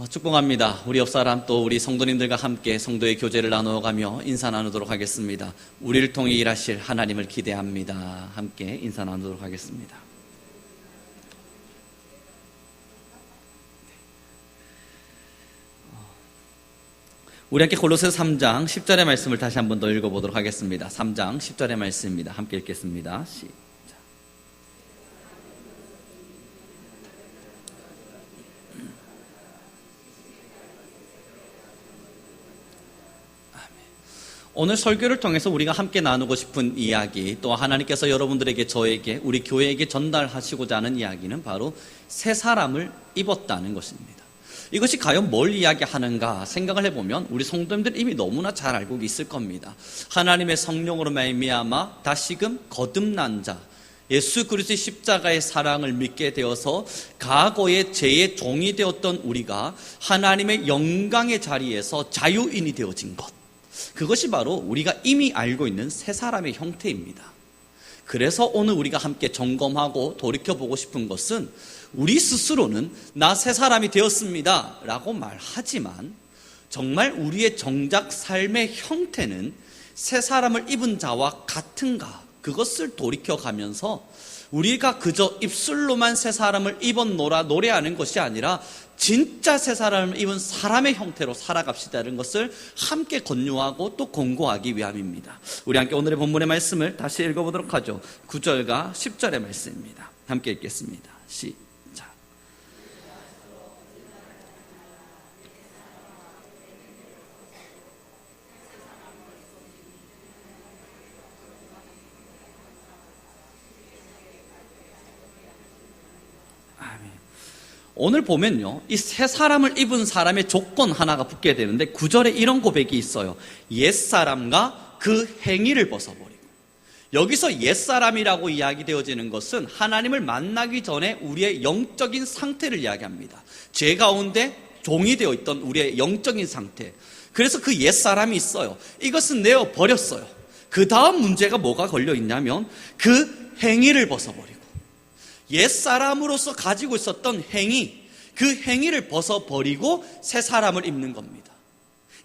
축복합니다. 우리 옆사람 또 우리 성도님들과 함께 성도의 교제를 나누어가며 인사 나누도록 하겠습니다. 우리를 통해 일하실 하나님을 기대합니다. 함께 인사 나누도록 하겠습니다. 우리 함께 골로새서 3장 10절의 말씀을 다시 한 번 더 읽어보도록 하겠습니다. 3장 10절의 말씀입니다. 함께 읽겠습니다. 시작. 오늘 설교를 통해서 우리가 함께 나누고 싶은 이야기, 또 하나님께서 여러분들에게, 저에게, 우리 교회에게 전달하시고자 하는 이야기는 바로 새 사람을 입었다는 것입니다. 이것이 과연 뭘 이야기하는가 생각을 해보면 우리 성도님들 이미 너무나 잘 알고 있을 겁니다. 하나님의 성령으로 말미암아 다시금 거듭난 자, 예수 그리스도의 십자가의 사랑을 믿게 되어서 과거의 죄의 종이 되었던 우리가 하나님의 영광의 자리에서 자유인이 되어진 것, 그것이 바로 우리가 이미 알고 있는 새 사람의 형태입니다. 그래서 오늘 우리가 함께 점검하고 돌이켜보고 싶은 것은, 우리 스스로는 나 새 사람이 되었습니다 라고 말하지만 정말 우리의 정작 삶의 형태는 새 사람을 입은 자와 같은가, 그것을 돌이켜가면서 우리가 그저 입술로만 새 사람을 입었노라 노래하는 것이 아니라 진짜 새 사람을 입은 사람의 형태로 살아갑시다는 것을 함께 권유하고 또 공고하기 위함입니다. 우리 함께 오늘의 본문의 말씀을 다시 읽어보도록 하죠. 9절과 10절의 말씀입니다. 함께 읽겠습니다. 시작. 오늘 보면요, 이 새 사람을 입은 사람의 조건 하나가 붙게 되는데 9절에 이런 고백이 있어요. 옛사람과 그 행위를 벗어버리고. 여기서 옛사람이라고 이야기되어지는 것은 하나님을 만나기 전에 우리의 영적인 상태를 이야기합니다. 죄 가운데 종이 되어 있던 우리의 영적인 상태. 그래서 그 옛사람이 있어요. 이것은 내어버렸어요. 그 다음 문제가 뭐가 걸려있냐면 그 행위를 벗어버리고, 옛사람으로서 가지고 있었던 행위, 그 행위를 벗어버리고 새 사람을 입는 겁니다.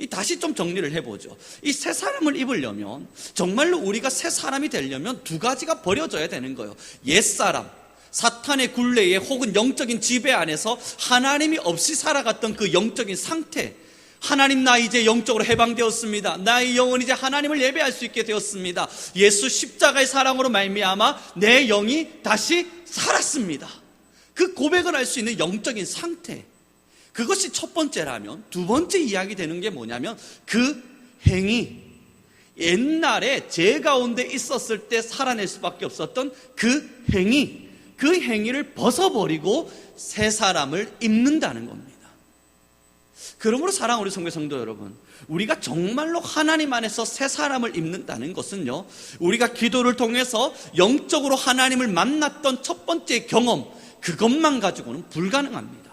다시 좀 정리를 해보죠. 이 새 사람을 입으려면, 정말로 우리가 새 사람이 되려면 두 가지가 버려져야 되는 거예요. 옛사람, 사탄의 굴레에 혹은 영적인 지배 안에서 하나님이 없이 살아갔던 그 영적인 상태, 하나님, 나 이제 영적으로 해방되었습니다. 나의 영은 이제 하나님을 예배할 수 있게 되었습니다. 예수 십자가의 사랑으로 말미암아 내 영이 다시 살았습니다. 그 고백을 할 수 있는 영적인 상태, 그것이 첫 번째라면, 두 번째 이야기 되는 게 뭐냐면 그 행위, 옛날에 죄 가운데 있었을 때 살아낼 수밖에 없었던 그 행위, 그 행위를 벗어버리고 새 사람을 입는다는 겁니다. 그러므로 사랑하는 우리 성도 여러분, 우리가 정말로 하나님 안에서 새 사람을 입는다는 것은요, 우리가 기도를 통해서 영적으로 하나님을 만났던 첫 번째 경험, 그것만 가지고는 불가능합니다.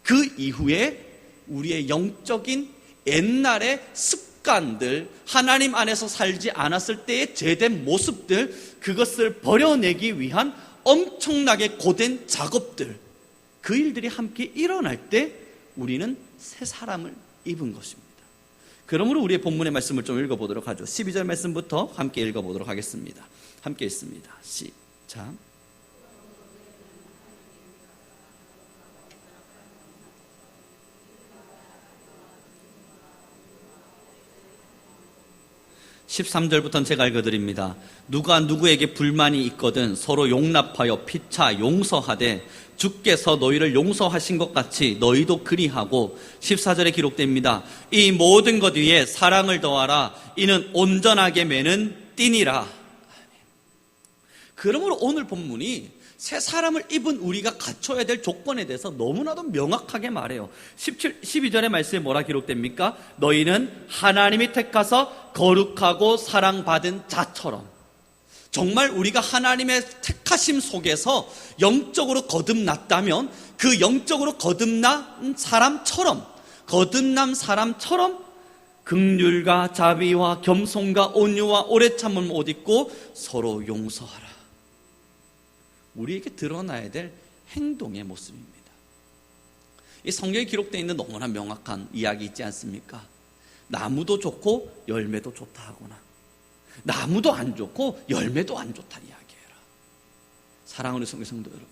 그 이후에 우리의 영적인 옛날의 습관들, 하나님 안에서 살지 않았을 때의 죄된 모습들, 그것을 버려내기 위한 엄청나게 고된 작업들, 그 일들이 함께 일어날 때 우리는 새 사람을 입은 것입니다. 그러므로 우리의 본문의 말씀을 좀 읽어보도록 하죠. 12절 말씀부터 함께 읽어보도록 하겠습니다. 함께 읽습니다. 시작. (13절부터는) 제가 읽어드립니다. 누가 누구에게 불만이 있거든 서로 용납하여 피차 용서하되 주께서 너희를 용서하신 것 같이 너희도 그리하고, 14절에 기록됩니다. 이 모든 것 위에 사랑을 더하라. 이는 온전하게 매는 띠니라. 그러므로 오늘 본문이 새 사람을 입은 우리가 갖춰야 될 조건에 대해서 너무나도 명확하게 말해요. 12절의 말씀에 뭐라 기록됩니까? 너희는 하나님이 택하서 거룩하고 사랑받은 자처럼. 정말 우리가 하나님의 택하심 속에서 영적으로 거듭났다면 그 영적으로 거듭난 사람처럼 긍휼과 자비와 겸손과 온유와 오래 참음을 옷 입고 서로 용서하라. 우리에게 드러나야 될 행동의 모습입니다. 이 성경에 기록되어 있는 너무나 명확한 이야기 있지 않습니까? 나무도 좋고 열매도 좋다 하거나 나무도 안 좋고 열매도 안 좋다는 이야기예요. 사랑하는 성도 여러분,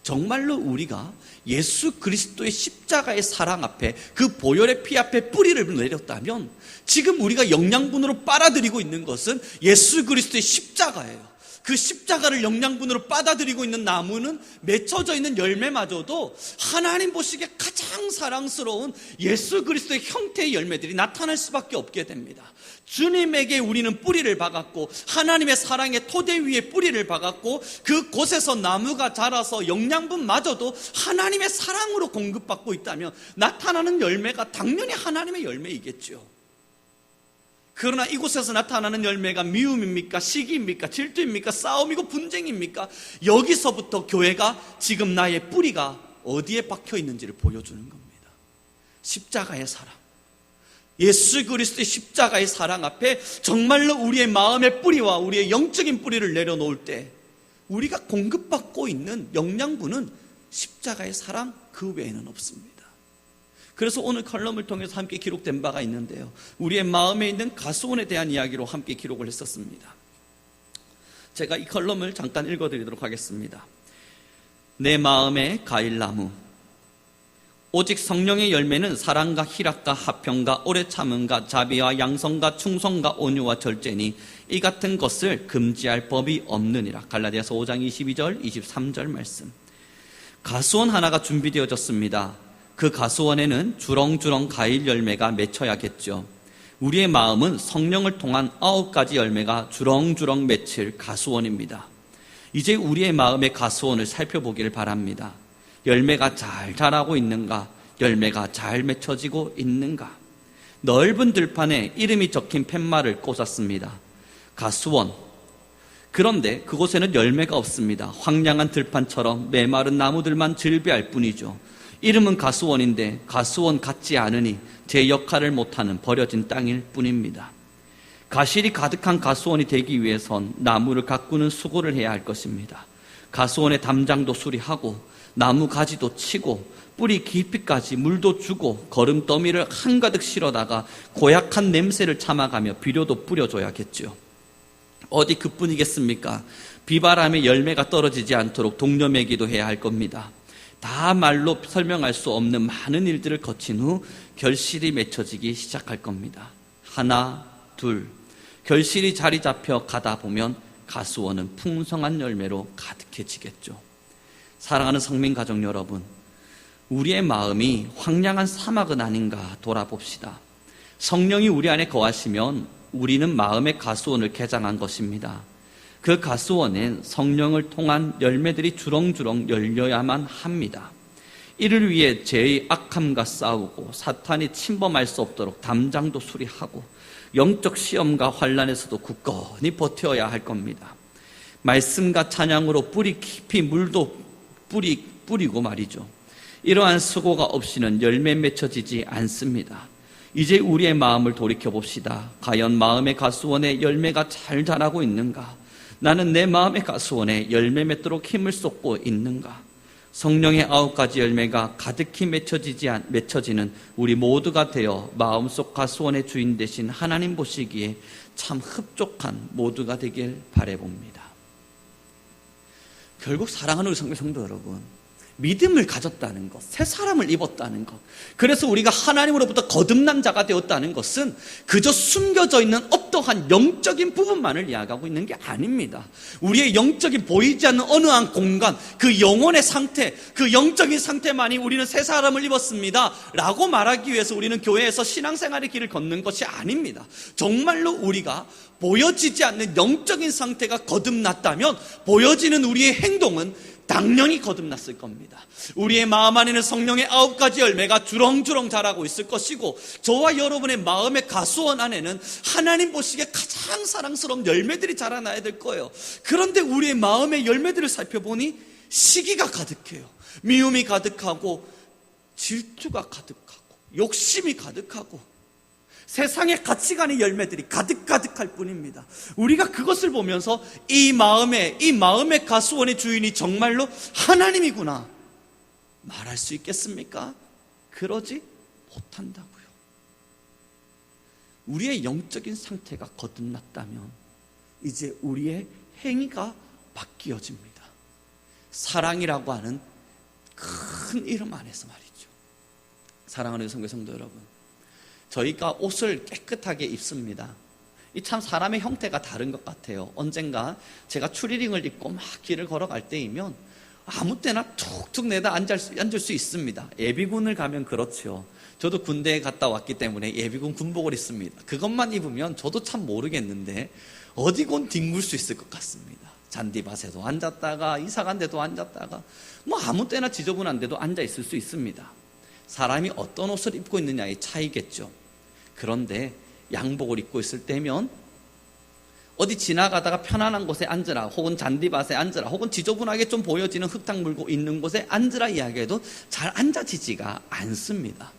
정말로 우리가 예수 그리스도의 십자가의 사랑 앞에 그 보혈의 피 앞에 뿌리를 내렸다면 지금 우리가 영양분으로 빨아들이고 있는 것은 예수 그리스도의 십자가예요. 그 십자가를 영양분으로 받아들이고 있는 나무는 맺혀져 있는 열매마저도 하나님 보시기에 가장 사랑스러운 예수 그리스도의 형태의 열매들이 나타날 수밖에 없게 됩니다. 주님에게 우리는 뿌리를 박았고 하나님의 사랑의 토대 위에 뿌리를 박았고 그곳에서 나무가 자라서 영양분마저도 하나님의 사랑으로 공급받고 있다면 나타나는 열매가 당연히 하나님의 열매이겠죠. 그러나 이곳에서 나타나는 열매가 미움입니까? 시기입니까? 질투입니까? 싸움이고 분쟁입니까? 여기서부터 교회가 지금 나의 뿌리가 어디에 박혀 있는지를 보여주는 겁니다. 십자가의 사랑, 예수 그리스도의 십자가의 사랑 앞에 정말로 우리의 마음의 뿌리와 우리의 영적인 뿌리를 내려놓을 때 우리가 공급받고 있는 영양분은 십자가의 사랑 그 외에는 없습니다. 그래서 오늘 컬럼을 통해서 함께 기록된 바가 있는데요, 우리의 마음에 있는 가수원에 대한 이야기로 함께 기록을 했었습니다. 제가 이 컬럼을 잠깐 읽어드리도록 하겠습니다. 내 마음의 과일나무, 오직 성령의 열매는 사랑과 희락과 화평과 오래 참음과 자비와 양성과 충성과 온유와 절제니 이 같은 것을 금지할 법이 없느니라. 갈라디아서 5장 22절 23절 말씀. 가수원 하나가 준비되어졌습니다. 그 가수원에는 주렁주렁 과일 열매가 맺혀야겠죠. 우리의 마음은 성령을 통한 9가지 열매가 주렁주렁 맺힐 가수원입니다. 이제 우리의 마음의 가수원을 살펴보기를 바랍니다. 열매가 잘 자라고 있는가? 열매가 잘 맺혀지고 있는가? 넓은 들판에 이름이 적힌 팻말을 꽂았습니다. 가수원. 그런데 그곳에는 열매가 없습니다. 황량한 들판처럼 메마른 나무들만 즐비할 뿐이죠. 이름은 가수원인데 가수원 같지 않으니 제 역할을 못하는 버려진 땅일 뿐입니다. 가실이 가득한 가수원이 되기 위해선 나무를 가꾸는 수고를 해야 할 것입니다. 가수원의 담장도 수리하고 나무 가지도 치고 뿌리 깊이까지 물도 주고 거름더미를 한가득 실어다가 고약한 냄새를 참아가며 비료도 뿌려줘야겠죠. 어디 그뿐이겠습니까? 비바람에 열매가 떨어지지 않도록 동려매기도 해야 할 겁니다. 다 말로 설명할 수 없는 많은 일들을 거친 후 결실이 맺혀지기 시작할 겁니다. 하나, 둘. 결실이 자리 잡혀 가다 보면 가수원은 풍성한 열매로 가득해지겠죠. 사랑하는 성민 가족 여러분, 우리의 마음이 황량한 사막은 아닌가 돌아봅시다. 성령이 우리 안에 거하시면 우리는 마음의 가수원을 개장한 것입니다. 그 가수원엔 성령을 통한 열매들이 주렁주렁 열려야만 합니다. 이를 위해 죄의 악함과 싸우고 사탄이 침범할 수 없도록 담장도 수리하고 영적 시험과 환난에서도 굳건히 버텨야 할 겁니다. 말씀과 찬양으로 뿌리 깊이 물도 뿌리고 말이죠. 이러한 수고가 없이는 열매 맺혀지지 않습니다. 이제 우리의 마음을 돌이켜봅시다. 과연 마음의 가수원에 열매가 잘 자라고 있는가? 나는 내 마음의 가수원에 열매 맺도록 힘을 쏟고 있는가? 성령의 9가지 열매가 가득히 맺혀지는 우리 모두가 되어 마음속 가수원의 주인 되신 하나님 보시기에 참 흡족한 모두가 되길 바라봅니다. 결국 사랑하는 우리 성도 여러분, 믿음을 가졌다는 것, 새 사람을 입었다는 것, 그래서 우리가 하나님으로부터 거듭난 자가 되었다는 것은 그저 숨겨져 있는 어떠한 영적인 부분만을 이야기하고 있는 게 아닙니다. 우리의 영적인 보이지 않는 어느 한 공간, 그 영혼의 상태, 그 영적인 상태만이 우리는 새 사람을 입었습니다 라고 말하기 위해서 우리는 교회에서 신앙생활의 길을 걷는 것이 아닙니다. 정말로 우리가 보여지지 않는 영적인 상태가 거듭났다면 보여지는 우리의 행동은 당연히 거듭났을 겁니다. 우리의 마음 안에는 성령의 9가지 열매가 주렁주렁 자라고 있을 것이고, 저와 여러분의 마음의 가수원 안에는 하나님 보시기에 가장 사랑스러운 열매들이 자라나야 될 거예요. 그런데 우리의 마음의 열매들을 살펴보니 시기가 가득해요. 미움이 가득하고 질투가 가득하고 욕심이 가득하고 세상의 가치관의 열매들이 가득가득할 뿐입니다. 우리가 그것을 보면서 이 마음의 가수원의 주인이 정말로 하나님이구나 말할 수 있겠습니까? 그러지 못한다고요. 우리의 영적인 상태가 거듭났다면 이제 우리의 행위가 바뀌어집니다. 사랑이라고 하는 큰 이름 안에서 말이죠. 사랑하는 성도 여러분, 저희가 옷을 깨끗하게 입습니다. 이 참 사람의 형태가 다른 것 같아요. 언젠가 제가 추리닝을 입고 막 길을 걸어갈 때이면 아무 때나 툭툭 내다 앉을 수 있습니다. 예비군을 가면 그렇죠. 저도 군대에 갔다 왔기 때문에 예비군 군복을 입습니다. 그것만 입으면 저도 참 모르겠는데 어디건 뒹굴 수 있을 것 같습니다. 잔디밭에도 앉았다가 이사간 데도 앉았다가 뭐 아무 때나 지저분한 데도 앉아 있을 수 있습니다. 사람이 어떤 옷을 입고 있느냐의 차이겠죠. 그런데 양복을 입고 있을 때면 어디 지나가다가 편안한 곳에 앉으라, 혹은 잔디밭에 앉으라, 혹은 지저분하게 좀 보여지는 흙탕 물고 있는 곳에 앉으라 이야기해도 잘 앉아지지가 않습니다.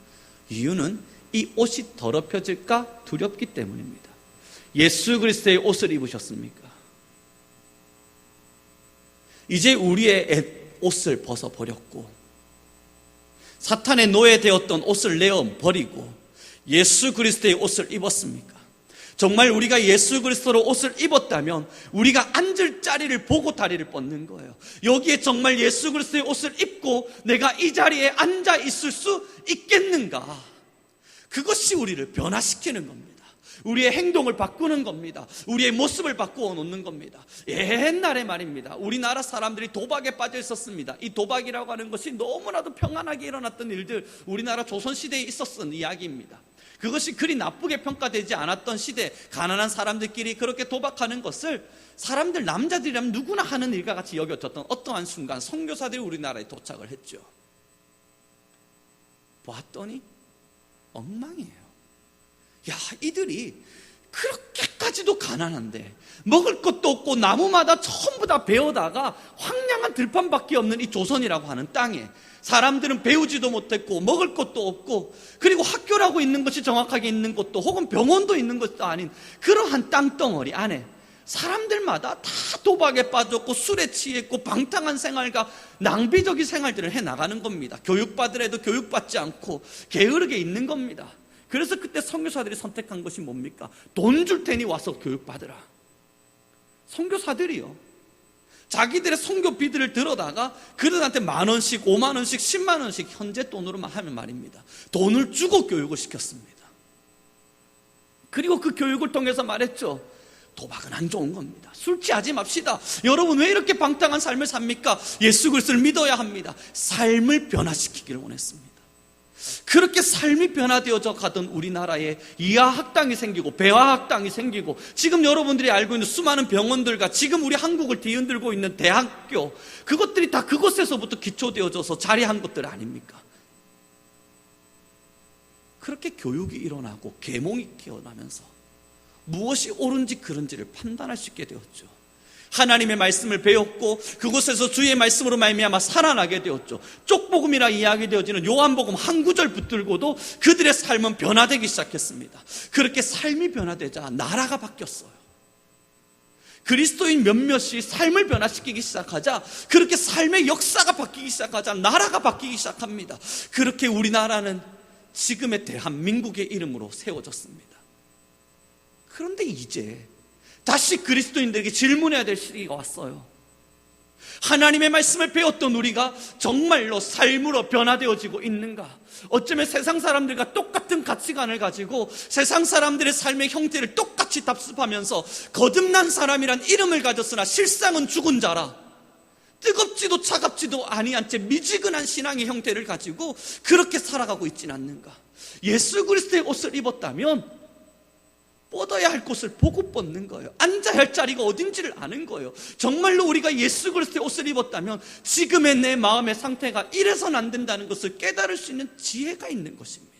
이유는 이 옷이 더럽혀질까 두렵기 때문입니다. 예수 그리스도의 옷을 입으셨습니까? 이제 우리의 옷을 벗어버렸고 사탄의 노예되었던 옷을 내어버리고 예수 그리스도의 옷을 입었습니까? 정말 우리가 예수 그리스도로 옷을 입었다면 우리가 앉을 자리를 보고 다리를 뻗는 거예요. 여기에 정말 예수 그리스도의 옷을 입고 내가 이 자리에 앉아 있을 수 있겠는가? 그것이 우리를 변화시키는 겁니다. 우리의 행동을 바꾸는 겁니다. 우리의 모습을 바꾸어 놓는 겁니다. 옛날에 말입니다, 우리나라 사람들이 도박에 빠져 있었습니다. 이 도박이라고 하는 것이 너무나도 평안하게 일어났던 일들, 우리나라 조선시대에 있었던 이야기입니다. 그것이 그리 나쁘게 평가되지 않았던 시대, 가난한 사람들끼리 그렇게 도박하는 것을 사람들, 남자들이라면 누구나 하는 일과 같이 여겨졌던 어떠한 순간 선교사들이 우리나라에 도착을 했죠. 봤더니 엉망이에요. 야, 이들이 그렇게까지도 가난한데 먹을 것도 없고 나무마다 전부 다 베어다가 황량한 들판밖에 없는 이 조선이라고 하는 땅에 사람들은 배우지도 못했고 먹을 것도 없고, 그리고 학교라고 있는 것이 정확하게 있는 것도 혹은 병원도 있는 것도 아닌 그러한 땅덩어리 안에 사람들마다 다 도박에 빠졌고 술에 취했고 방탕한 생활과 낭비적인 생활들을 해나가는 겁니다. 교육받으래도 교육받지 않고 게으르게 있는 겁니다. 그래서 그때 선교사들이 선택한 것이 뭡니까? 돈 줄 테니 와서 교육받으라. 선교사들이요, 자기들의 선교비들을 들어다가 그들한테 10,000원씩 50,000원씩 100,000원씩 현재 돈으로만 하면 말입니다, 돈을 주고 교육을 시켰습니다. 그리고 그 교육을 통해서 말했죠, 도박은 안 좋은 겁니다. 술 취하지 맙시다. 여러분 왜 이렇게 방탕한 삶을 삽니까? 예수 그리스도를 믿어야 합니다. 삶을 변화시키기를 원했습니다. 그렇게 삶이 변화되어져 가던 우리나라에 이하학당이 생기고 배화학당이 생기고 지금 여러분들이 알고 있는 수많은 병원들과 지금 우리 한국을 뒤흔들고 있는 대학교, 그것들이 다 그곳에서부터 기초되어져서 자리한 것들 아닙니까? 그렇게 교육이 일어나고 계몽이 일어나면서 무엇이 옳은지 그른지를 판단할 수 있게 되었죠. 하나님의 말씀을 배웠고 그곳에서 주의 말씀으로 말미암아 살아나게 되었죠. 쪽복음이라 이야기되어지는 요한복음 한 구절 붙들고도 그들의 삶은 변화되기 시작했습니다. 그렇게 삶이 변화되자 나라가 바뀌었어요. 그리스도인 몇몇이 삶을 변화시키기 시작하자, 그렇게 삶의 역사가 바뀌기 시작하자 나라가 바뀌기 시작합니다. 그렇게 우리나라는 지금의 대한민국의 이름으로 세워졌습니다. 그런데 이제 다시 그리스도인들에게 질문해야 될 시기가 왔어요. 하나님의 말씀을 배웠던 우리가 정말로 삶으로 변화되어지고 있는가? 어쩌면 세상 사람들과 똑같은 가치관을 가지고 세상 사람들의 삶의 형태를 똑같이 답습하면서 거듭난 사람이란 이름을 가졌으나 실상은 죽은 자라, 뜨겁지도 차갑지도 아니한 채 미지근한 신앙의 형태를 가지고 그렇게 살아가고 있지는 않는가? 예수 그리스도의 옷을 입었다면 뻗어야 할 곳을 보고 뻗는 거예요. 앉아야 할 자리가 어딘지를 아는 거예요. 정말로 우리가 예수 그리스도의 옷을 입었다면 지금의 내 마음의 상태가 이래서는 안 된다는 것을 깨달을 수 있는 지혜가 있는 것입니다.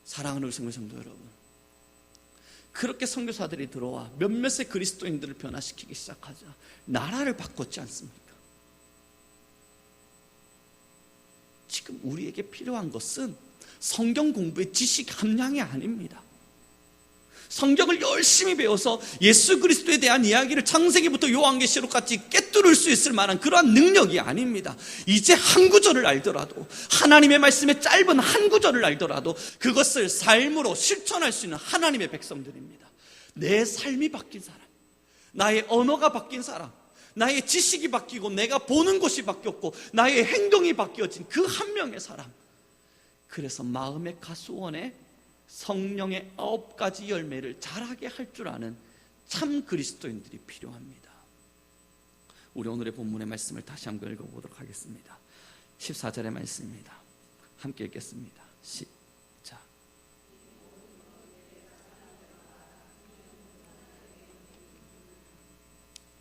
사랑하는 성도 여러분, 그렇게 선교사들이 들어와 몇몇의 그리스도인들을 변화시키기 시작하자 나라를 바꿨지 않습니까? 지금 우리에게 필요한 것은 성경 공부의 지식 함량이 아닙니다. 성경을 열심히 배워서 예수 그리스도에 대한 이야기를 창세기부터 요한계시록까지 꿰뚫을 수 있을 만한 그러한 능력이 아닙니다. 이제 한 구절을 알더라도, 하나님의 말씀의 짧은 한 구절을 알더라도 그것을 삶으로 실천할 수 있는 하나님의 백성들입니다. 내 삶이 바뀐 사람, 나의 언어가 바뀐 사람, 나의 지식이 바뀌고 내가 보는 곳이 바뀌었고 나의 행동이 바뀌어진 그 한 명의 사람. 그래서 마음의 가수원에 성령의 9가지 열매를 자라게 할 줄 아는 참 그리스도인들이 필요합니다. 우리 오늘의 본문의 말씀을 다시 한번 읽어보도록 하겠습니다. 14절의 말씀입니다. 함께 읽겠습니다. 시작.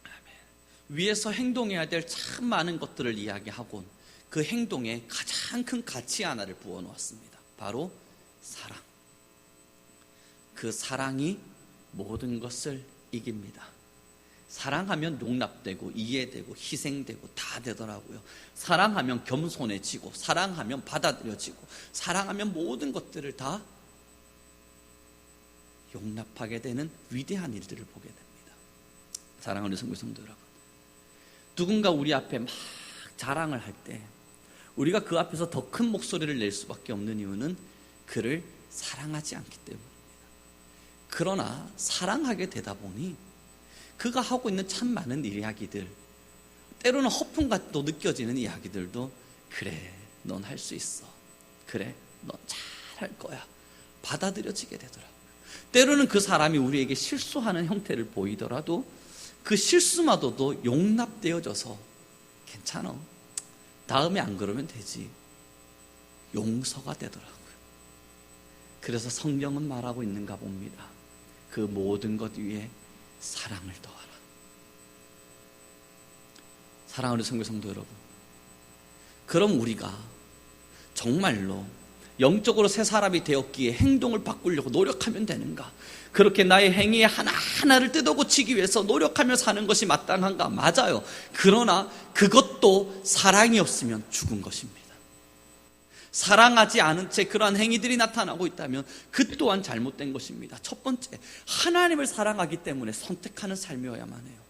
아멘. 위에서 행동해야 될 참 많은 것들을 이야기하고 그 행동에 가장 큰 가치 하나를 부어놓았습니다. 바로 사랑. 그 사랑이 모든 것을 이깁니다. 사랑하면 용납되고 이해되고 희생되고 다 되더라고요. 사랑하면 겸손해지고, 사랑하면 받아들여지고, 사랑하면 모든 것들을 다 용납하게 되는 위대한 일들을 보게 됩니다. 사랑하는 성도 여러분, 누군가 우리 앞에 막 자랑을 할 때 우리가 그 앞에서 더 큰 목소리를 낼 수밖에 없는 이유는 그를 사랑하지 않기 때문입니다. 그러나 사랑하게 되다 보니 그가 하고 있는 참 많은 이야기들, 때로는 허풍 같도 느껴지는 이야기들도, 그래 넌 할 수 있어, 그래 넌 잘할 거야, 받아들여지게 되더라고요. 때로는 그 사람이 우리에게 실수하는 형태를 보이더라도 그 실수마저도 용납되어져서 괜찮아, 다음에 안 그러면 되지, 용서가 되더라고요. 그래서 성경은 말하고 있는가 봅니다. 그 모든 것 위에 사랑을 더하라. 사랑하는 성도 여러분, 그럼 우리가 정말로 영적으로 새 사람이 되었기에 행동을 바꾸려고 노력하면 되는가? 그렇게 나의 행위의 하나하나를 뜯어고치기 위해서 노력하며 사는 것이 마땅한가? 맞아요. 그러나 그것도 사랑이 없으면 죽은 것입니다. 사랑하지 않은 채 그러한 행위들이 나타나고 있다면 그 또한 잘못된 것입니다. 첫 번째, 하나님을 사랑하기 때문에 선택하는 삶이어야만 해요.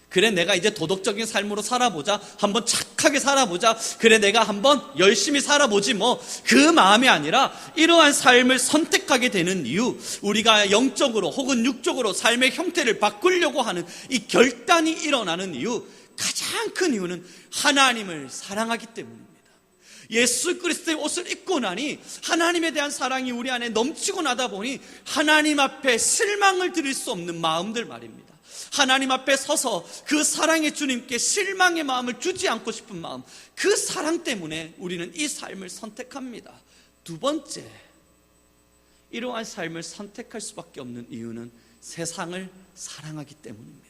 그래, 내가 이제 도덕적인 삶으로 살아보자, 한번 착하게 살아보자, 그래 내가 한번 열심히 살아보지 뭐, 그 마음이 아니라 이러한 삶을 선택하게 되는 이유, 우리가 영적으로 혹은 육적으로 삶의 형태를 바꾸려고 하는 이 결단이 일어나는 이유, 가장 큰 이유는 하나님을 사랑하기 때문입니다. 예수 그리스도의 옷을 입고 나니 하나님에 대한 사랑이 우리 안에 넘치고 나다 보니 하나님 앞에 실망을 드릴 수 없는 마음들 말입니다. 하나님 앞에 서서 그 사랑의 주님께 실망의 마음을 주지 않고 싶은 마음, 그 사랑 때문에 우리는 이 삶을 선택합니다. 두 번째, 이러한 삶을 선택할 수밖에 없는 이유는 세상을 사랑하기 때문입니다.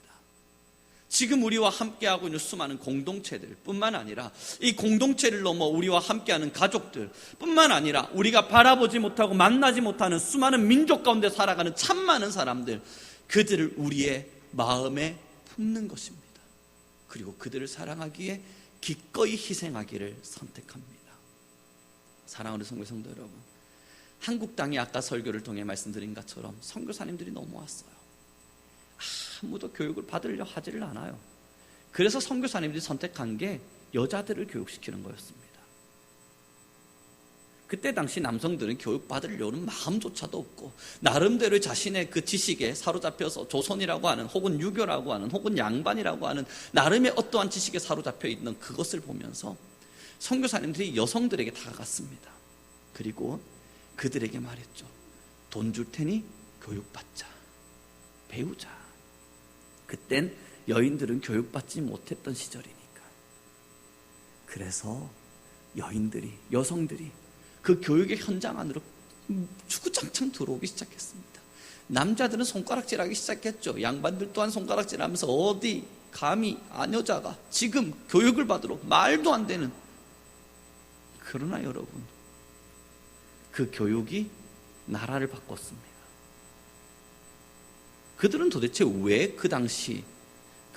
지금 우리와 함께하고 있는 수많은 공동체들 뿐만 아니라 이 공동체를 넘어 우리와 함께하는 가족들 뿐만 아니라 우리가 바라보지 못하고 만나지 못하는 수많은 민족 가운데 살아가는 참 많은 사람들, 그들을 우리의 마음에 품는 것입니다. 그리고 그들을 사랑하기에 기꺼이 희생하기를 선택합니다. 사랑하는 성도 여러분, 한국 땅에 아까 설교를 통해 말씀드린 것처럼 선교사님들이 너무 왔어요. 아무도 교육을 받으려 하지를 않아요. 그래서 선교사님들이 선택한 게 여자들을 교육시키는 거였습니다. 그때 당시 남성들은 교육받으려는 마음조차도 없고 나름대로 자신의 그 지식에 사로잡혀서 조선이라고 하는, 혹은 유교라고 하는, 혹은 양반이라고 하는 나름의 어떠한 지식에 사로잡혀 있는 그것을 보면서 선교사님들이 여성들에게 다가갔습니다. 그리고 그들에게 말했죠. 돈 줄 테니 교육받자, 배우자. 그땐 여인들은 교육받지 못했던 시절이니까. 그래서 여성들이 그 교육의 현장 안으로 주구장창 들어오기 시작했습니다. 남자들은 손가락질하기 시작했죠. 양반들 또한 손가락질하면서 어디 감히 아녀자가 지금 교육을 받으러, 말도 안 되는. 그러나 여러분, 그 교육이 나라를 바꿨습니다. 그들은 도대체 왜 그 당시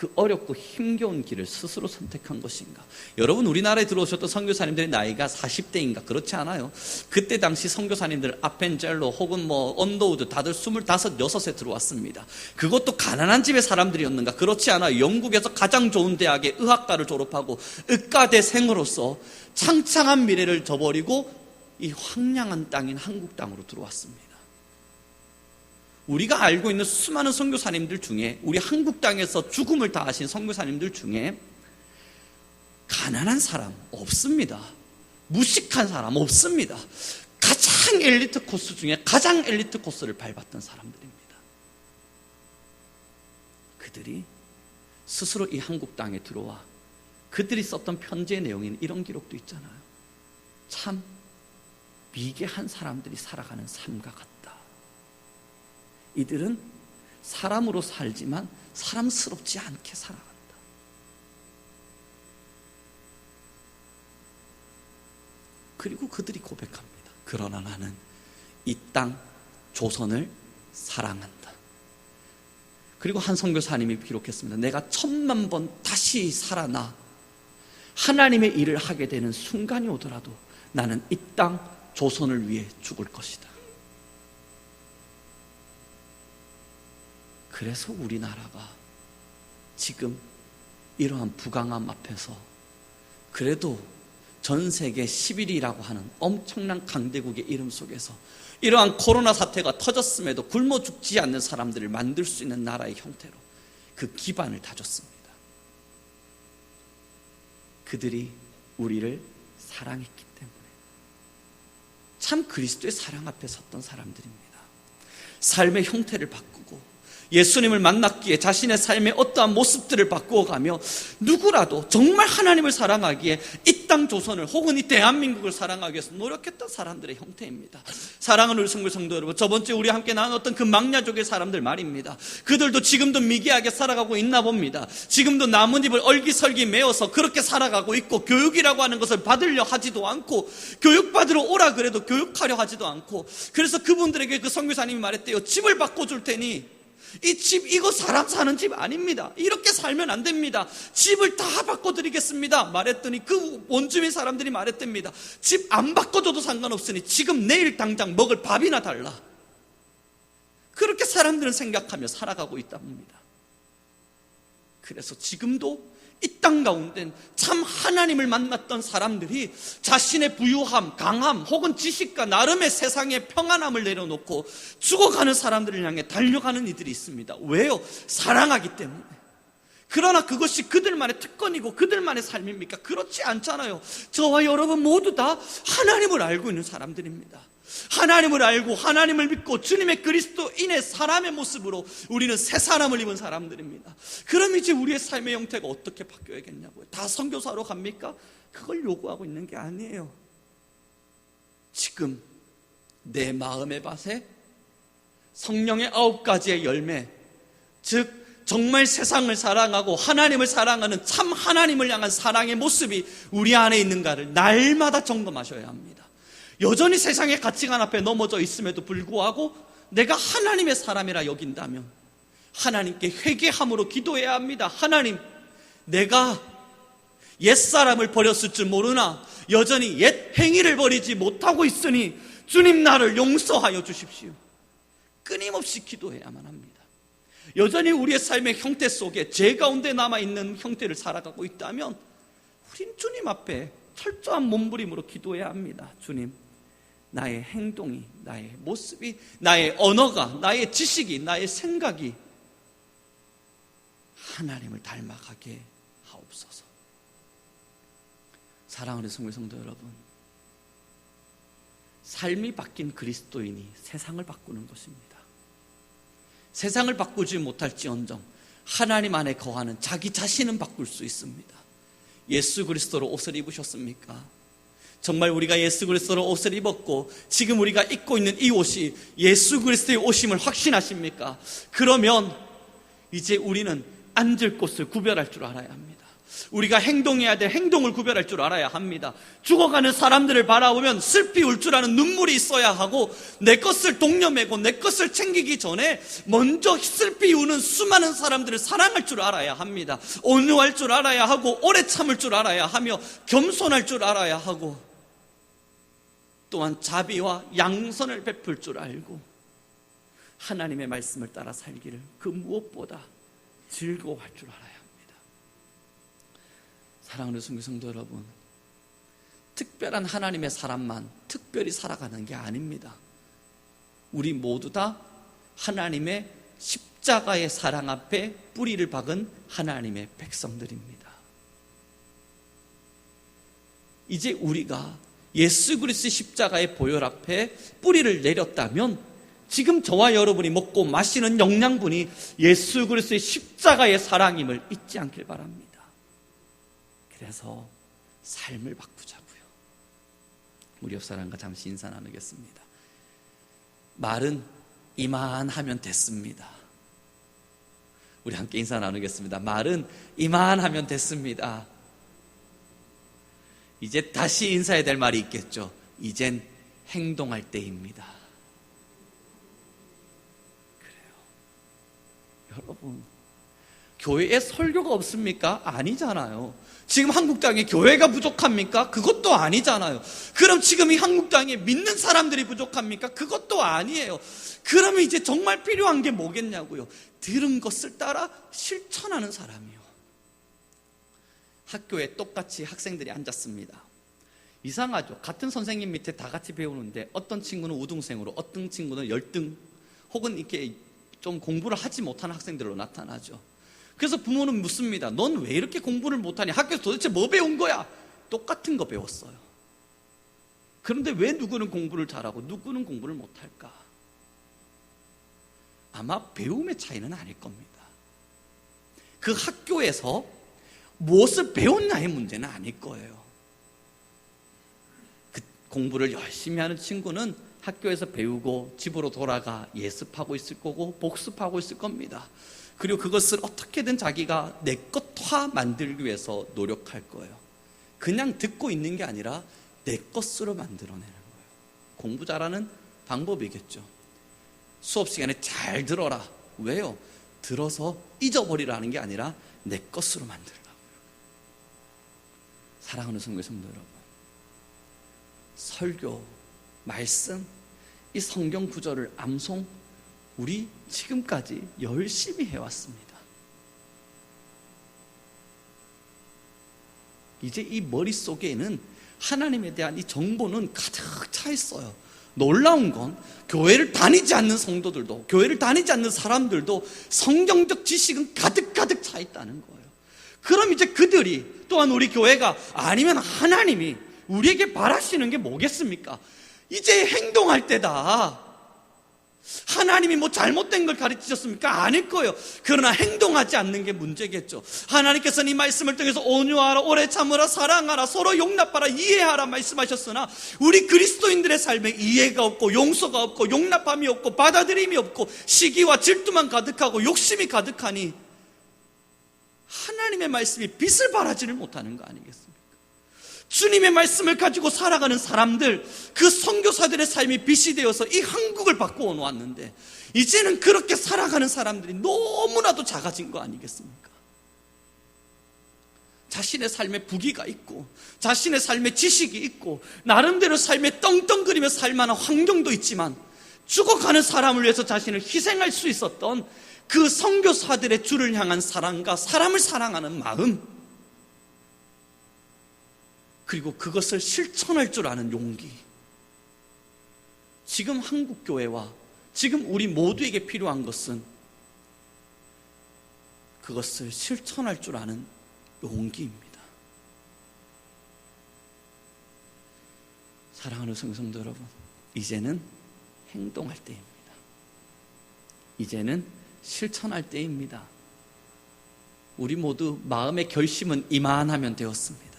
그 어렵고 힘겨운 길을 스스로 선택한 것인가? 여러분, 우리나라에 들어오셨던 선교사님들의 나이가 40대인가? 그렇지 않아요. 그때 당시 선교사님들 아펜젤로 혹은 언더우드 다들 25, 6에 들어왔습니다. 그것도 가난한 집의 사람들이었는가? 그렇지 않아요. 영국에서 가장 좋은 대학의 의학과를 졸업하고 의과대생으로서 창창한 미래를 저버리고 이 황량한 땅인 한국 땅으로 들어왔습니다. 우리가 알고 있는 수많은 선교사님들 중에, 우리 한국 땅에서 죽음을 다하신 선교사님들 중에 가난한 사람 없습니다. 무식한 사람 없습니다. 가장 엘리트 코스 중에 가장 엘리트 코스를 밟았던 사람들입니다. 그들이 스스로 이 한국 땅에 들어와 그들이 썼던 편지의 내용에는 이런 기록도 있잖아요. 참 미개한 사람들이 살아가는 삶과 같다. 이들은 사람으로 살지만 사람스럽지 않게 살아간다. 그리고 그들이 고백합니다. 그러나 나는 이 땅 조선을 사랑한다. 그리고 한 선교사님이 기록했습니다. 내가 1000만 번 다시 살아나 하나님의 일을 하게 되는 순간이 오더라도 나는 이 땅 조선을 위해 죽을 것이다. 그래서 우리나라가 지금 이러한 부강함 앞에서 그래도 전 세계 11위라고 하는 엄청난 강대국의 이름 속에서 이러한 코로나 사태가 터졌음에도 굶어 죽지 않는 사람들을 만들 수 있는 나라의 형태로 그 기반을 다졌습니다. 그들이 우리를 사랑했기 때문에 참 그리스도의 사랑 앞에 섰던 사람들입니다. 삶의 형태를 바꾸고 예수님을 만났기에 자신의 삶의 어떠한 모습들을 바꾸어가며 누구라도 정말 하나님을 사랑하기에 이 땅 조선을 혹은 이 대한민국을 사랑하기 위해서 노력했던 사람들의 형태입니다. 사랑하는 우리 성도 여러분, 저번주에 우리 함께 나눴던 그 망냐족의 사람들 말입니다. 그들도 지금도 미개하게 살아가고 있나 봅니다. 지금도 나뭇잎을 얼기설기 메어서 그렇게 살아가고 있고, 교육이라고 하는 것을 받으려 하지도 않고, 교육받으러 오라 그래도 교육하려 하지도 않고, 그래서 그분들에게 그 선교사님이 말했대요. 집을 바꿔줄 테니 이 집, 이거 사람 사는 집 아닙니다. 이렇게 살면 안 됩니다. 집을 다 바꿔드리겠습니다. 말했더니 그 원주민 사람들이 말했답니다. 집 안 바꿔줘도 상관없으니 지금 내일 당장 먹을 밥이나 달라. 그렇게 사람들은 생각하며 살아가고 있답니다. 그래서 지금도 이 땅 가운데 참 하나님을 만났던 사람들이 자신의 부유함, 강함 혹은 지식과 나름의 세상의 평안함을 내려놓고 죽어가는 사람들을 향해 달려가는 이들이 있습니다. 왜요? 사랑하기 때문에. 그러나 그것이 그들만의 특권이고 그들만의 삶입니까? 그렇지 않잖아요. 저와 여러분 모두 다 하나님을 알고 있는 사람들입니다. 하나님을 알고 하나님을 믿고 주님의 그리스도인의 사람의 모습으로 우리는 새 사람을 입은 사람들입니다. 그럼 이제 우리의 삶의 형태가 어떻게 바뀌어야겠냐고요? 다 선교사로 갑니까? 그걸 요구하고 있는 게 아니에요. 지금 내 마음의 밭에 성령의 9가지의 열매, 즉 정말 세상을 사랑하고 하나님을 사랑하는 참 하나님을 향한 사랑의 모습이 우리 안에 있는가를 날마다 점검하셔야 합니다. 여전히 세상의 가치관 앞에 넘어져 있음에도 불구하고 내가 하나님의 사람이라 여긴다면 하나님께 회개함으로 기도해야 합니다. 하나님, 내가 옛사람을 버렸을 줄 모르나 여전히 옛 행위를 버리지 못하고 있으니 주님 나를 용서하여 주십시오. 끊임없이 기도해야만 합니다. 여전히 우리의 삶의 형태 속에 죄 가운데 남아있는 형태를 살아가고 있다면 우린 주님 앞에 철저한 몸부림으로 기도해야 합니다. 주님, 나의 행동이, 나의 모습이, 나의 언어가, 나의 지식이, 나의 생각이 하나님을 닮아가게 하옵소서. 사랑하는 성도 여러분, 삶이 바뀐 그리스도인이 세상을 바꾸는 것입니다. 세상을 바꾸지 못할지언정 하나님 안에 거하는 자기 자신은 바꿀 수 있습니다. 예수 그리스도로 옷을 입으셨습니까? 정말 우리가 예수 그리스도로 옷을 입었고 지금 우리가 입고 있는 이 옷이 예수 그리스도의 옷임을 확신하십니까? 그러면 이제 우리는 앉을 곳을 구별할 줄 알아야 합니다. 우리가 행동해야 될 행동을 구별할 줄 알아야 합니다. 죽어가는 사람들을 바라보면 슬피 울 줄 아는 눈물이 있어야 하고, 내 것을 독려매고 내 것을 챙기기 전에 먼저 슬피 우는 수많은 사람들을 사랑할 줄 알아야 합니다. 온유할 줄 알아야 하고, 오래 참을 줄 알아야 하며, 겸손할 줄 알아야 하고, 또한 자비와 양선을 베풀 줄 알고, 하나님의 말씀을 따라 살기를 그 무엇보다 즐거워할 줄 알아야 합니다. 사랑하는 성도 여러분, 특별한 하나님의 사람만 특별히 살아가는 게 아닙니다. 우리 모두 다 하나님의 십자가의 사랑 앞에 뿌리를 박은 하나님의 백성들입니다. 이제 우리가 예수 그리스도의 십자가의 보혈 앞에 뿌리를 내렸다면, 지금 저와 여러분이 먹고 마시는 영양분이 예수 그리스도의 십자가의 사랑임을 잊지 않길 바랍니다. 그래서 삶을 바꾸자고요. 우리 옆 사람과 잠시 인사 나누겠습니다. 말은 이만하면 됐습니다. 우리 함께 인사 나누겠습니다. 말은 이만하면 됐습니다. 이제 다시 인사해야 될 말이 있겠죠. 이젠 행동할 때입니다. 그래요. 여러분, 교회에 설교가 없습니까? 아니잖아요. 지금 한국 땅에 교회가 부족합니까? 그것도 아니잖아요. 그럼 지금 이 한국 땅에 믿는 사람들이 부족합니까? 그것도 아니에요. 그러면 이제 정말 필요한 게 뭐겠냐고요? 들은 것을 따라 실천하는 사람이요. 학교에 똑같이 학생들이 앉았습니다. 이상하죠? 같은 선생님 밑에 다 같이 배우는데 어떤 친구는 우등생으로, 어떤 친구는 열등, 혹은 이렇게 좀 공부를 하지 못하는 학생들로 나타나죠. 그래서 부모는 묻습니다. 넌 왜 이렇게 공부를 못하니? 학교에서 도대체 뭐 배운 거야? 똑같은 거 배웠어요. 그런데 왜 누구는 공부를 잘하고 누구는 공부를 못할까? 아마 배움의 차이는 아닐 겁니다. 그 학교에서 무엇을 배웠냐의 문제는 아닐 거예요. 그 공부를 열심히 하는 친구는 학교에서 배우고 집으로 돌아가 예습하고 있을 거고 복습하고 있을 겁니다. 그리고 그것을 어떻게든 자기가 내 것화 만들기 위해서 노력할 거예요. 그냥 듣고 있는 게 아니라 내 것으로 만들어내는 거예요. 공부 잘하는 방법이겠죠. 수업 시간에 잘 들어라. 왜요? 들어서 잊어버리라는 게 아니라 내 것으로 만들라고요. 사랑하는 성도 여러분, 설교, 말씀, 이 성경 구절을 암송, 우리 지금까지 열심히 해왔습니다. 이제 이 머릿속에는 하나님에 대한 이 정보는 가득 차 있어요. 놀라운 건 교회를 다니지 않는 성도들도, 교회를 다니지 않는 사람들도 성경적 지식은 가득 차 있다는 거예요. 그럼 이제 그들이, 또한 우리 교회가, 아니면 하나님이 우리에게 바라시는 게 뭐겠습니까? 이제 행동할 때다. 하나님이 뭐 잘못된 걸 가르치셨습니까? 아닐 거예요. 그러나 행동하지 않는 게 문제겠죠. 하나님께서는 이 말씀을 통해서 온유하라, 오래 참으라, 사랑하라, 서로 용납하라, 이해하라 말씀하셨으나 우리 그리스도인들의 삶에 이해가 없고 용서가 없고 용납함이 없고 받아들임이 없고 시기와 질투만 가득하고 욕심이 가득하니 하나님의 말씀이 빛을 발하지를 못하는 거 아니겠습니까? 주님의 말씀을 가지고 살아가는 사람들, 그 선교사들의 삶이 빛이 되어서 이 한국을 바꾸어 놓았는데 이제는 그렇게 살아가는 사람들이 너무나도 작아진 거 아니겠습니까? 자신의 삶에 부귀가 있고 자신의 삶에 지식이 있고 나름대로 삶에 떵떵거리며 살만한 환경도 있지만 죽어가는 사람을 위해서 자신을 희생할 수 있었던 그 선교사들의 주를 향한 사랑과 사람을 사랑하는 마음, 그리고 그것을 실천할 줄 아는 용기, 지금 한국교회와 지금 우리 모두에게 필요한 것은 그것을 실천할 줄 아는 용기입니다. 사랑하는 성도 여러분, 이제는 행동할 때입니다. 이제는 실천할 때입니다. 우리 모두 마음의 결심은 이만하면 되었습니다.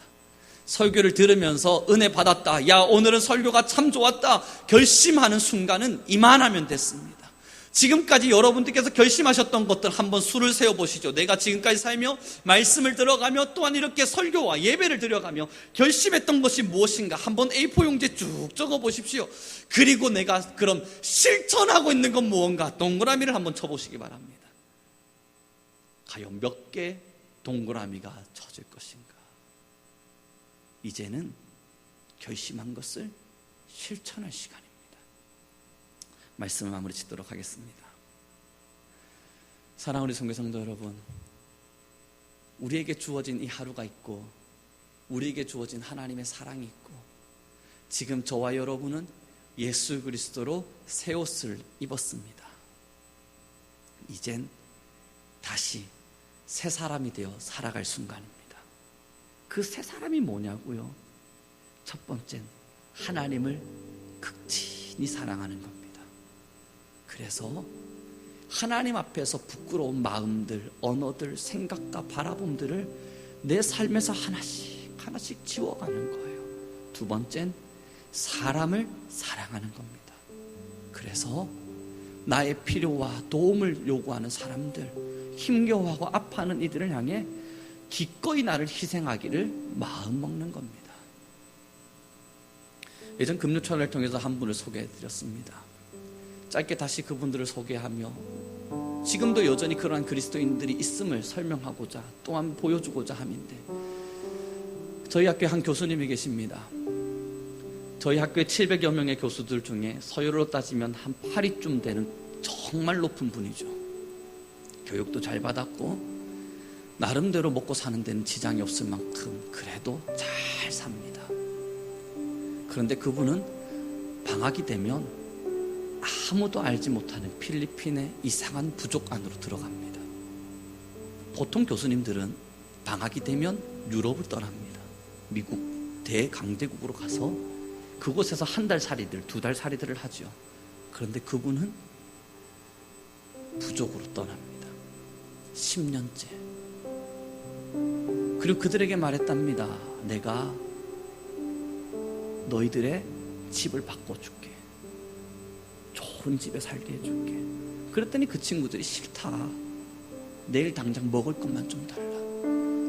설교를 들으면서 은혜 받았다, 야 오늘은 설교가 참 좋았다 결심하는 순간은 이만하면 됐습니다. 지금까지 여러분들께서 결심하셨던 것들 한번 수를 세워보시죠. 내가 지금까지 살며 말씀을 들어가며 또한 이렇게 설교와 예배를 드려가며 결심했던 것이 무엇인가 한번 A4 용지에 쭉 적어보십시오. 그리고 내가 그럼 실천하고 있는 건 무언가 동그라미를 한번 쳐보시기 바랍니다. 과연 몇 개 동그라미가 쳐질 것인가? 이제는 결심한 것을 실천할 시간입니다. 말씀을 마무리 짓도록 하겠습니다. 사랑하는 우리 성교성도 여러분, 우리에게 주어진 이 하루가 있고 우리에게 주어진 하나님의 사랑이 있고 지금 저와 여러분은 예수 그리스도로 새 옷을 입었습니다. 이젠 다시 새 사람이 되어 살아갈 순간입니다. 그 새 사람이 뭐냐고요? 첫 번째는 하나님을 극진히 사랑하는 겁니다. 그래서 하나님 앞에서 부끄러운 마음들, 언어들, 생각과 바라봄들을 내 삶에서 하나씩 지워가는 거예요. 두 번째는 사람을 사랑하는 겁니다. 그래서 나의 필요와 도움을 요구하는 사람들, 힘겨워하고 아파하는 이들을 향해 기꺼이 나를 희생하기를 마음먹는 겁니다. 예전 금요철을 통해서 한 분을 소개해드렸습니다. 짧게 다시 그분들을 소개하며 지금도 여전히 그러한 그리스도인들이 있음을 설명하고자 또한 보여주고자 함인데, 저희 학교에 한 교수님이 계십니다. 저희 학교에 700여 명의 교수들 중에 서열로 따지면 한 8위쯤 되는 정말 높은 분이죠. 교육도 잘 받았고 나름대로 먹고 사는 데는 지장이 없을 만큼 그래도 잘 삽니다. 그런데 그분은 방학이 되면 아무도 알지 못하는 필리핀의 이상한 부족 안으로 들어갑니다. 보통 교수님들은 방학이 되면 유럽을 떠납니다. 미국 대강대국으로 가서 그곳에서 한 달 살이들, 2달 살이들을 하죠. 그런데 그분은 부족으로 떠납니다. 10년째. 그리고 그들에게 말했답니다. 내가 너희들의 집을 바꿔줄게. 좋은 집에 살게 해줄게. 그랬더니 그 친구들이 싫다. 내일 당장 먹을 것만 좀 달라.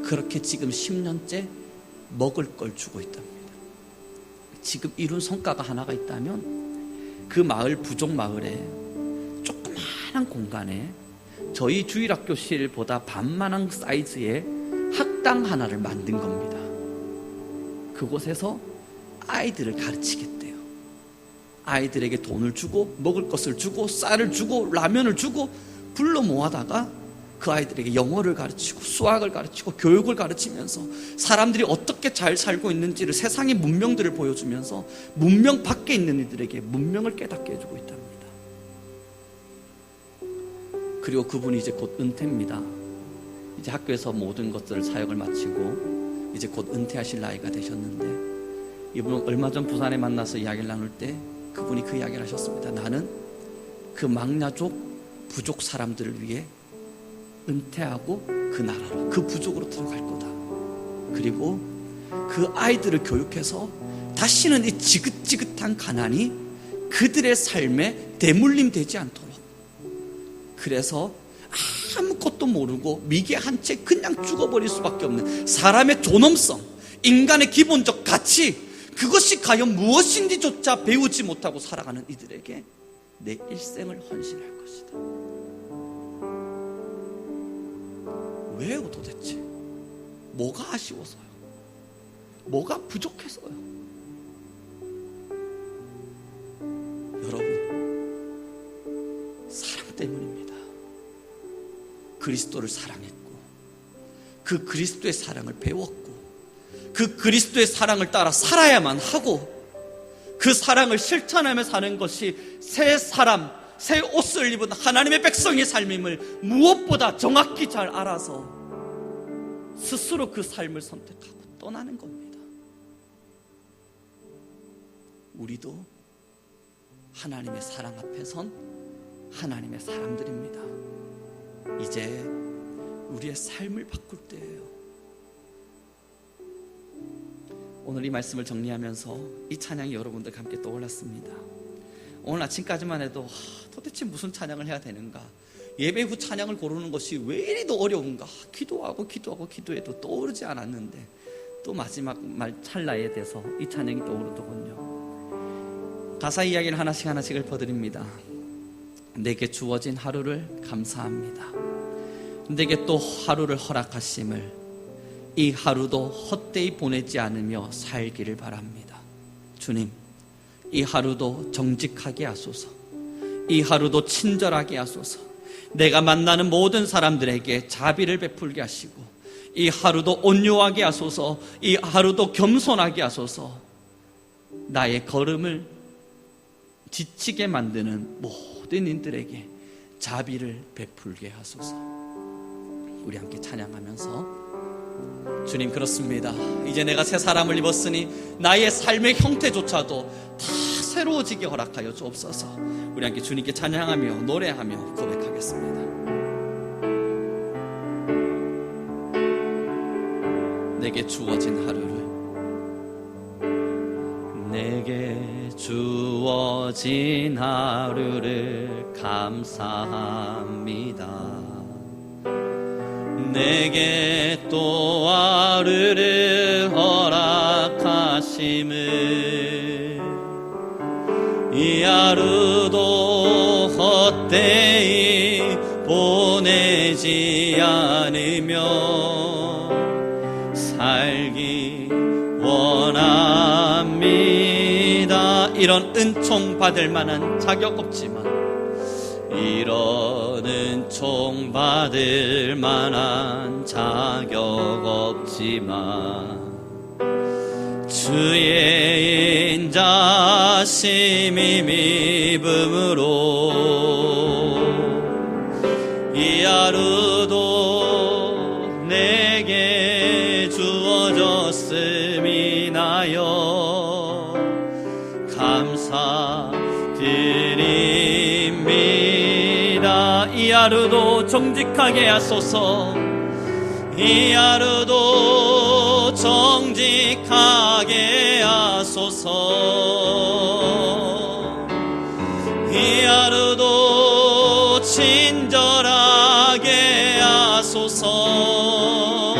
그렇게 지금 10년째 먹을 걸 주고 있답니다. 지금 이룬 성과가 하나가 있다면 그 마을, 부족 마을에 조그마한 공간에 저희 주일학교실보다 반만한 사이즈의 학당 하나를 만든 겁니다. 그곳에서 아이들을 가르치겠대요. 아이들에게 돈을 주고 먹을 것을 주고 쌀을 주고 라면을 주고 불러 모아다가 그 아이들에게 영어를 가르치고 수학을 가르치고 교육을 가르치면서 사람들이 어떻게 잘 살고 있는지를, 세상의 문명들을 보여주면서 문명 밖에 있는 이들에게 문명을 깨닫게 해주고 있답니다. 그리고 그분이 이제 곧 은퇴입니다. 이제 학교에서 모든 것들을 사역을 마치고 이제 곧 은퇴하실 나이가 되셨는데, 이분은 얼마 전 부산에 만나서 이야기를 나눌 때 그분이 그 이야기를 하셨습니다. 나는 그 망나족 부족 사람들을 위해 은퇴하고 그 나라로, 그 부족으로 들어갈 거다. 그리고 그 아이들을 교육해서 다시는 이 지긋지긋한 가난이 그들의 삶에 대물림 되지 않도록, 그래서 아무것도 모르고 미개 한 채 그냥 죽어버릴 수밖에 없는 사람의 존엄성, 인간의 기본적 가치, 그것이 과연 무엇인지조차 배우지 못하고 살아가는 이들에게 내 일생을 헌신할 것이다. 왜요 도대체? 뭐가 아쉬워서요? 뭐가 부족해서요? 여러분, 사랑 때문입니다. 그리스도를 사랑했고 그 그리스도의 사랑을 배웠고 그 그리스도의 사랑을 따라 살아야만 하고 그 사랑을 실천하며 사는 것이 새 사람, 새 옷을 입은 하나님의 백성의 삶임을 무엇보다 정확히 잘 알아서 스스로 그 삶을 선택하고 떠나는 겁니다. 우리도 하나님의 사랑 앞에 선 하나님의 사람들입니다. 이제 우리의 삶을 바꿀 때예요. 오늘 이 말씀을 정리하면서 이 찬양이 여러분들과 함께 떠올랐습니다. 오늘 아침까지만 해도 도대체 무슨 찬양을 해야 되는가, 예배 후 찬양을 고르는 것이 왜 이리도 어려운가, 기도하고 기도해도 떠오르지 않았는데 또 마지막 말 찰나에 대해서 이 찬양이 떠오르더군요. 가사 이야기를 하나씩 읊어드립니다. 내게 주어진 하루를 감사합니다. 내게 또 하루를 허락하심을 이 하루도 헛되이 보내지 않으며 살기를 바랍니다. 주님, 이 하루도 정직하게 하소서. 이 하루도 친절하게 하소서. 내가 만나는 모든 사람들에게 자비를 베풀게 하시고 이 하루도 온유하게 하소서. 이 하루도 겸손하게 하소서. 나의 걸음을 지치게 만드는 모든 이들에게 자비를 베풀게 하소서. 우리 함께 찬양하면서, 주님, 그렇습니다. 이제 내가 새 사람을 입었으니 나의 삶의 형태조차도 다 새로워지게 허락하여 주옵소서. 우리 함께 주님께 찬양하며 노래하며 고백하겠습니다. 내게 주어진 하루를, 내게 주어진 하루를 감사합니다. 내게 또 하루를 허락하심을 이 하루도 헛되이 보내지 않으며 살기 원합니다. 이런 은총 받을 만한 자격 없지만, 이런 은총 받을 만한 자격 없지만 주의 인자심이 믿음으로 이 하루도 내게 주어졌음이 나여 감사드립니다. 이 하루도 정직하게 하소서. 이 하루도 정직하게 하소서. 이 하루도 친절하게 하소서.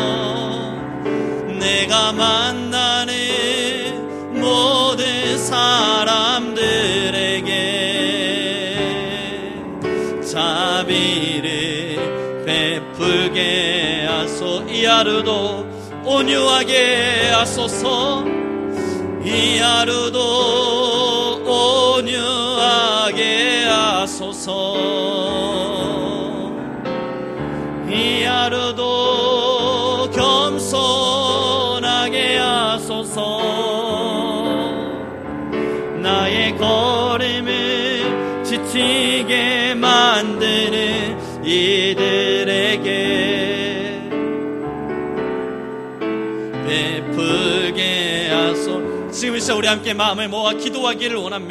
내가 만나는 모든 사람들에게 자비를 베풀게 하소. 이 하루도 온유하게 하소서. 이 하루도 온유하게 하소서. 이 하루도 겸손하게 하소서. 나의 걸음을 지치게 만드는 이들에게 베풀게 하소. 지금 이 시간 우리 함께 마음을 모아 기도하기를 원합니다.